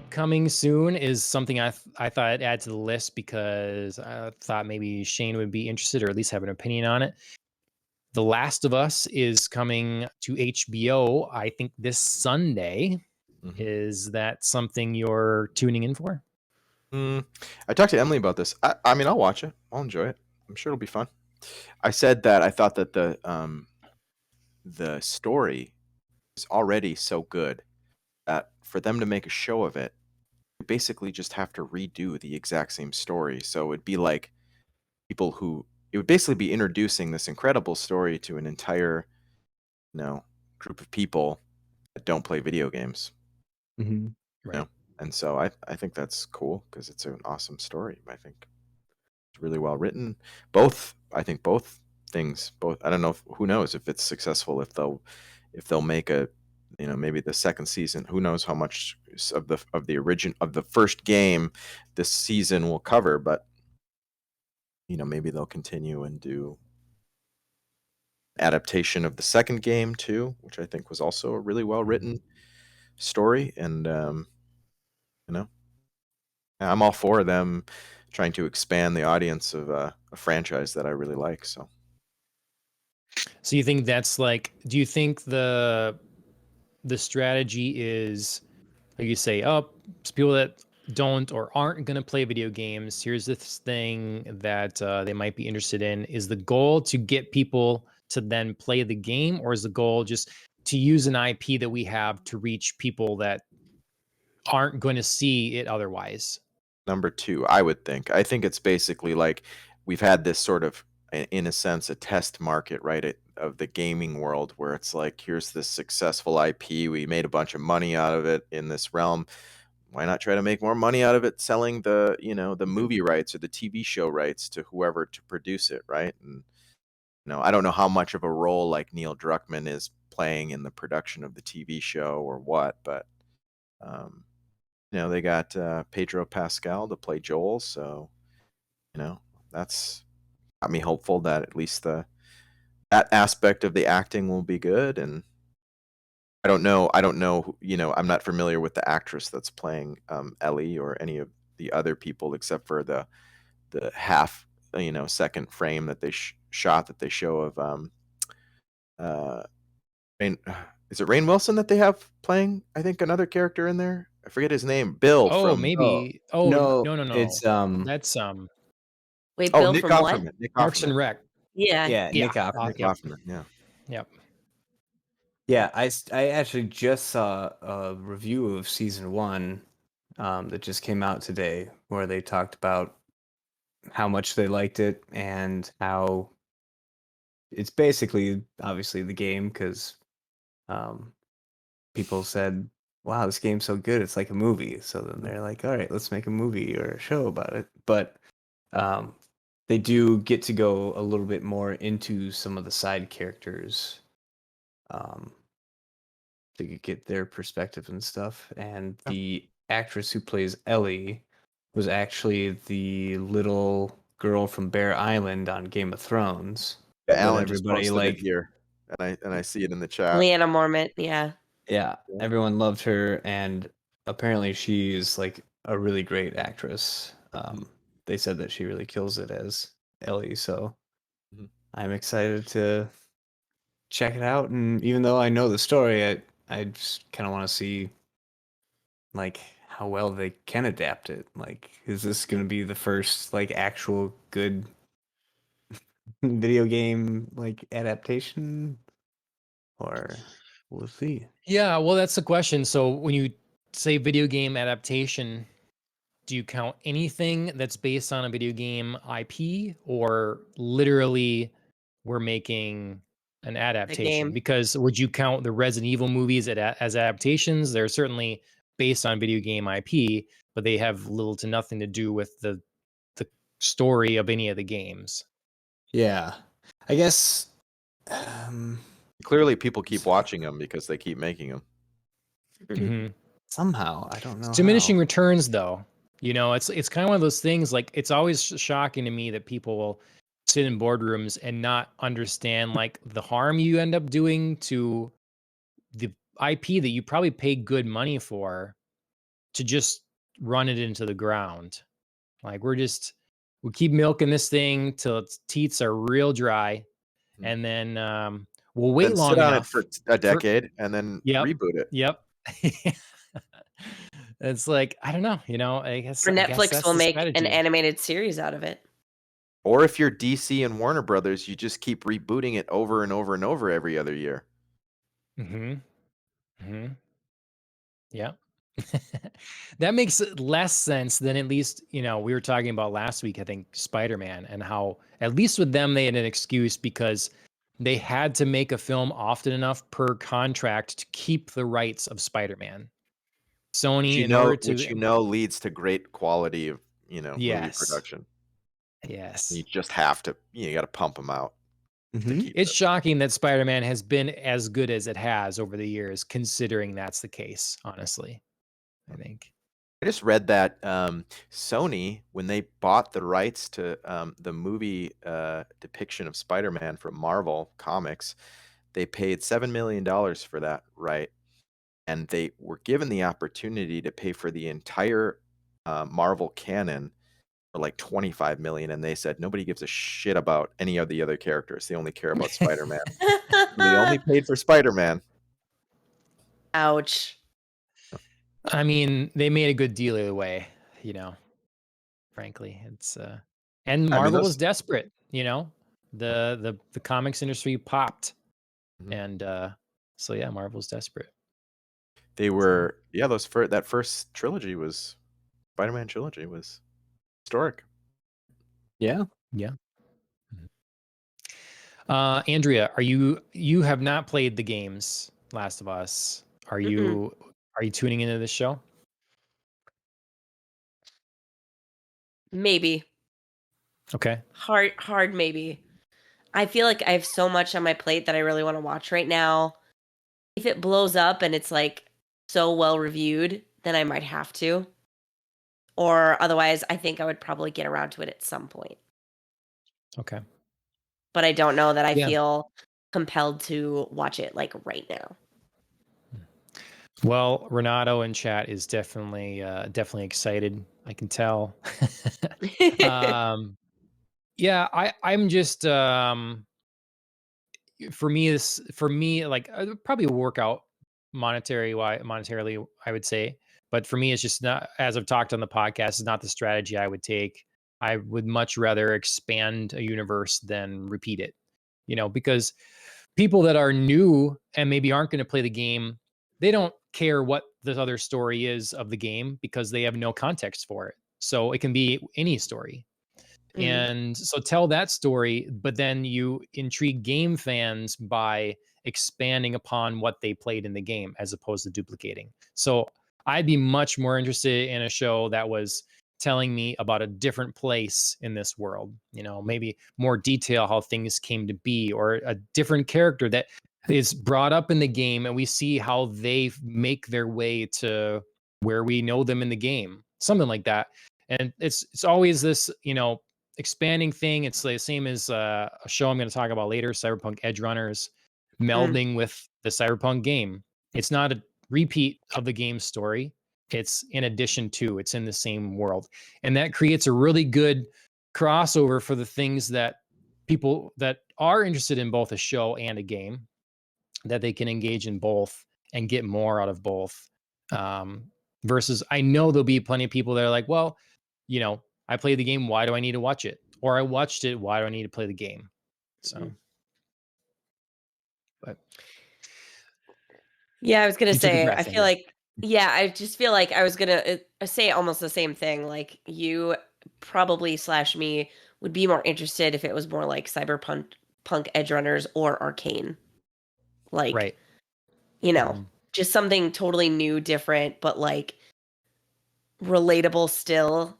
Upcoming soon is something I thought I'd add to the list because I thought maybe Shane would be interested or at least have an opinion on it. The Last of Us is coming to HBO, I think this Sunday. Mhm. Is that something you're tuning in for? I talked to Emily about this. I mean, I'll watch it. I'll enjoy it. I'm sure it'll be fun. I said that I thought that the story is already so good that for them to make a show of it, you basically just have to redo the exact same story. So it'd be like people who it would basically be introducing this incredible story to an entire, you know, group of people that don't play video games. Mm-hmm. You Right. know? And so I think that's cool because it's an awesome story. I think it's really well written. I think both things. Both. I don't know. Who knows if it's successful? If they'll make a, maybe the second season. Who knows how much of the first game this season will cover? But maybe they'll continue and do adaptation of the second game too, which I think was also a really well written story. And you know, I'm all for them trying to expand the audience of a franchise that I really like. So So you think that's like, do you think the strategy is, like you say, oh, it's people that don't or aren't going to play video games, here's this thing that they might be interested in. Is the goal to get people to then play the game, or is the goal just to use an IP that we have to reach people that aren't going to see it otherwise? number two, I think it's basically like we've had this sort of, in a sense, a test market, right, of the gaming world, where it's like, here's this successful IP, we made a bunch of money out of it in this realm. Why not try to make more money out of it selling the movie rights or the TV show rights to whoever to produce it, right? And I don't know how much of a role like Neil Druckmann is playing in the production of the TV show or what, but um, they got Pedro Pascal to play Joel, so that's got me hopeful that at least that aspect of the acting will be good. And I don't know, I'm not familiar with the actress that's playing Ellie or any of the other people except for the half second frame that they shot that they show of uh Rain, is it Rainn Wilson that they have playing, I think, another character in there? I forget his name. Bill Oh, from Oh maybe. Oh, no, no, no, no. it's That's Wait, Oh, Bill Nick from what? Offerman. Nick Parks and Offerman. Rec. Yeah. yeah, Yeah. Nick Offerman. Nick Yep. Offerman, yeah. Yep. Yeah, I actually just saw a review of season 1 that just came out today, where they talked about how much they liked it and how it's basically obviously the game, because people said, "Wow, this game's so good, it's like a movie." So then they're like, "All right, let's make a movie or a show about it." But um, they do get to go a little bit more into some of the side characters. Um, to get their perspective and stuff. And Yeah. the actress who plays Ellie was actually the little girl from Bear Island on Game of Thrones. Yeah, That Alan just everybody posted it like, here, and I see it in the chat. Leanna Mormont, yeah. yeah, Yeah. everyone loved her, and apparently she's like a really great actress. They said that she really kills it as Ellie, so Mhm. I'm excited to check it out. And even though I know the story, I just kind of want to see like how well they can adapt it. Like, is this going to be the first like actual good video game like adaptation, or we'll see. Yeah, well, that's the question. So when you say video game adaptation, do you count anything that's based on a video game IP, or literally we're making an The adaptation? game. Because would you count the Resident Evil movies as adaptations? They're certainly based on video game IP, but they have little to nothing to do with the story of any of the games. Yeah, I guess um, Clearly, people keep watching them because they keep making them. Mhm. somehow I don't know Diminishing how. returns, though. It's kind of one of those things. Like, it's always shocking to me that people will sit in boardrooms and not understand like the harm you end up doing to the IP that you probably paid good money for to just run it into the ground. Like we keep milking this thing till its teats are real dry, and then we'll wait Then sit long on it for enough a decade and then Yep. reboot it. Yep. It's like, I don't know, I guess Or that's Netflix will the make an strategy. animated series out of it. Or if you're DC and Warner Brothers, you just keep rebooting it over and over and over every other year. Yeah. That makes less sense than, at least, we were talking about last week, I think, Spider-Man, and how at least with them they had an excuse because they had to make a film often enough per contract to keep the rights of Spider-Man. Sony, in order to Which leads to great quality of movie Yes. production. Yes. You just have to, you got to pump them out. To keep It's it. shocking that Spider-Man has been as good as it has over the years, considering that's the case, honestly, I think. I just read that Sony, when they bought the rights to the movie depiction of Spider-Man from Marvel Comics, they paid $7 million for that right. And they were given the opportunity to pay for the entire Marvel canon for like $25 million. And they said, nobody gives a shit about any of the other characters. They only care about Spider-Man. They only paid for Spider-Man. Ouch. I mean, they made a good deal either way, frankly. It's and Marvel was desperate, the comics industry popped. And so yeah, Marvel's desperate. They were that first trilogy was Spider-Man trilogy was historic. Yeah. Andrea, you have not played the games Last of Us. Are you tuning into this show? Maybe. Okay. Hard maybe. I feel like I have so much on my plate that I really want to watch right now. If it blows up and it's like so well reviewed, then I might have to. Or otherwise, I think I would probably get around to it at some point. Okay. But I don't know that I Yeah. feel compelled to watch it like right now. Well, Renato in chat is definitely excited. I can tell. Yeah, I'm just for me, like probably a workout monetarily, I would say. But for me, it's just not, as I've talked on the podcast, it's not the strategy I would take. I would much rather expand a universe than repeat it, because people that are new and maybe aren't going to play the game, they don't care what the other story is of the game because they have no context for it. So it can be any story. And so tell that story, but then you intrigue game fans by expanding upon what they played in the game as opposed to duplicating. So I'd be much more interested in a show that was telling me about a different place in this world, maybe more detail how things came to be, or a different character that is brought up in the game and we see how they make their way to where we know them in the game, something like that. And it's always this, expanding thing. It's the same as a show I'm going to talk about later, Cyberpunk Edge Runners, melding with the Cyberpunk game. It's not a repeat of the game story. It's in addition to, it's in the same world. And that creates a really good crossover for the things that people that are interested in both a show and a game, that they can engage in both and get more out of both. Versus, I know there'll be plenty of people that are like, well, I played the game, why do I need to watch it? Or I watched it, why do I need to play the game? So, but yeah, I was going to you took a say, breath, I feel Andrea. like, I just feel like I was going to say almost the same thing. Like you probably / me would be more interested if it was more like Cyberpunk Edge Runners or Arcane. Like, Right. just something totally new, different, but like relatable still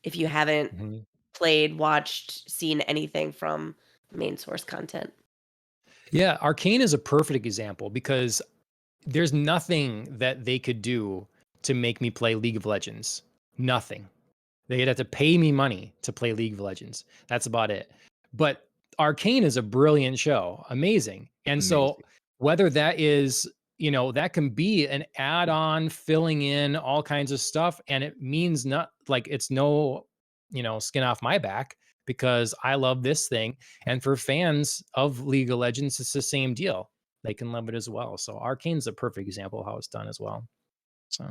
if you haven't played, watched, seen anything from main source content. Yeah, Arcane is a perfect example because there's nothing that they could do to make me play League of Legends. Nothing. They'd have to pay me money to play League of Legends. That's about it. But Arcane is a brilliant show, amazing. And so whether that is you know, that can be an add-on filling in all kinds of stuff. And it means not like it's no, you know, skin off my back because I love this thing. And for fans of League of Legends, it's the same deal. They can love it as well. So Arcane's a perfect example of how it's done as well. So